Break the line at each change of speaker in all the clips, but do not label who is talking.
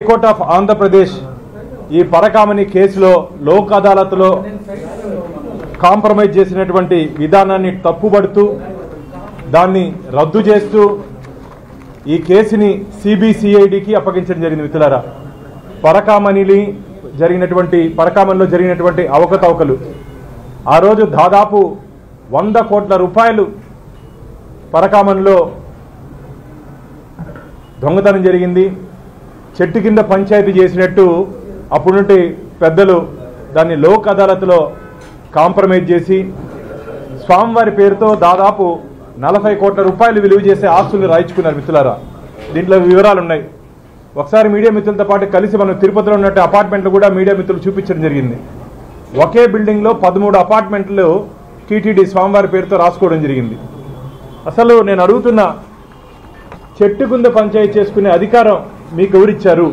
High court of Andhra Pradesh ఈ పరకామణి కేసులో Lok అదాలత్లో compromise చేసినటువంటి విధానాన్ని తప్పుబడుతూ దాన్ని రద్దు చేస్తూ ఈ కేసుని సిబిసిఐడికి అప్పగించడం జరిగింది. మిత్రులారా, పరకామణిలో జరిగినటువంటి అవకతవకలు ఆ రోజు దాదాపు 100 కోట్ల రూపాయలు పరకామణిలో దొంగతనం జరిగింది. చెట్టు కింద పంచాయతీ చేసినట్టు అప్పుడుంటే పెద్దలు దాన్ని లోక్ అదాలత్లో కాంప్రమైజ్ చేసి స్వామివారి పేరుతో దాదాపు 40 కోట్ల రూపాయలు విలువ చేసే ఆస్తుల్ని రాయించుకున్నారు. మిత్రులారా, దీంట్లో వివరాలు ఉన్నాయి. ఒకసారి మీడియా మిత్రులతో పాటు కలిసి మనం తిరుపతిలో ఉన్నట్టు అపార్ట్మెంట్లు కూడా మీడియా మిత్రులు చూపించడం జరిగింది. ఒకే బిల్డింగ్లో 13 అపార్ట్మెంట్లు టీటీడీ స్వామివారి పేరుతో రాసుకోవడం జరిగింది. అసలు నేను అడుగుతున్నా, చెట్టు కింద పంచాయతీ చేసుకునే అధికారం మీకు ఎవరిచ్చారు?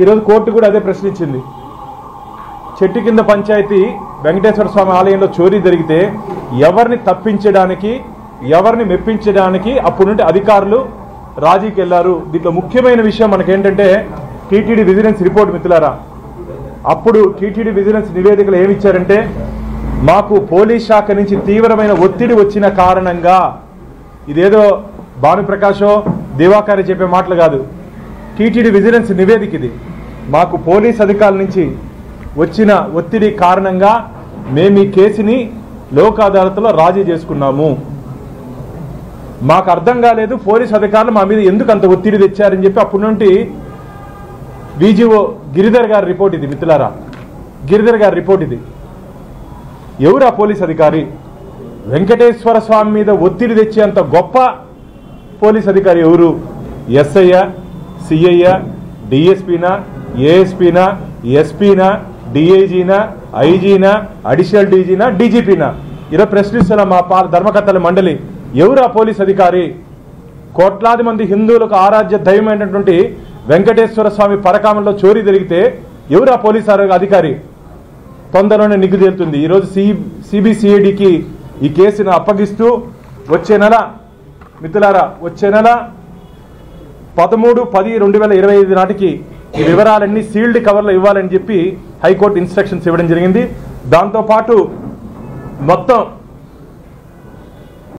ఈరోజు కోర్టు కూడా అదే ప్రశ్నించింది. చెట్టు కింద పంచాయతీ వెంకటేశ్వర స్వామి ఆలయంలో చోరీ జరిగితే ఎవరిని తప్పించడానికి, ఎవరిని మెప్పించడానికి అప్పుడు నుండి అధికారులు రాజీకి వెళ్లారు? దీంట్లో ముఖ్యమైన విషయం మనకేంటంటే టీటీడీ విజిలెన్స్ రిపోర్ట్. మిత్రులారా, అప్పుడు టీటీడీ విజిలెన్స్ నివేదికలు ఏమిచ్చారంటే, మాకు పోలీస్ శాఖ నుంచి తీవ్రమైన ఒత్తిడి వచ్చిన కారణంగా, ఇదేదో భానుప్రకాశో దివాకర్ చెప్పే మాటలు కాదు, టీటీడీ విజిలెన్స్ నివేదిక ఇది. మాకు పోలీస్ అధికారుల నుంచి వచ్చిన ఒత్తిడి కారణంగా మేము ఈ కేసుని లోక్ అదాలత్లో రాజీ చేసుకున్నాము. మాకు అర్థం కాలేదు పోలీస్ అధికారులు మా మీద ఎందుకు అంత ఒత్తిడి తెచ్చారని చెప్పి అప్పటి నుండి విజిఓ గిరిధర్ గారి రిపోర్ట్ ఇది. మిత్రులారా, గిరిధర్ గారి రిపోర్ట్ ఇది. ఎవరు ఆ పోలీస్ అధికారి? వెంకటేశ్వర స్వామి మీద ఒత్తిడి తెచ్చేంత గొప్ప పోలీస్ అధికారి ఎవరు? ఎస్ఐయా, సిఐయా, డిఎస్పీనా, ఏఎస్పీనా, ఎస్పీనా, డిఐజీనా, ఐజీనా, అడిషనల్ డీజీనా, డీజీపీనా? ఇలా ప్రశ్నిస్తున్న మా ధర్మకర్తల మండలి, ఎవరు ఆ పోలీస్ అధికారి? కోట్లాది మంది హిందువులకు ఆరాధ్య దైవమైనటువంటి వెంకటేశ్వర స్వామి పరకామణిలో చోరీ జరిగితే ఎవరు ఆ పోలీస్ అధికారి? తొందరలోనే నిగ్గు తేలుతుంది. ఈరోజు సిబిసిఐడికి ఈ కేసును అప్పగిస్తూ వచ్చే నెల, మిత్రులారా, వచ్చే నెల 13/10/2025 నాటికి ఈ వివరాలన్నీ సీల్డ్ కవర్లో ఇవ్వాలని చెప్పి హైకోర్టు ఇన్స్ట్రక్షన్స్ ఇవ్వడం జరిగింది. దాంతోపాటు మొత్తం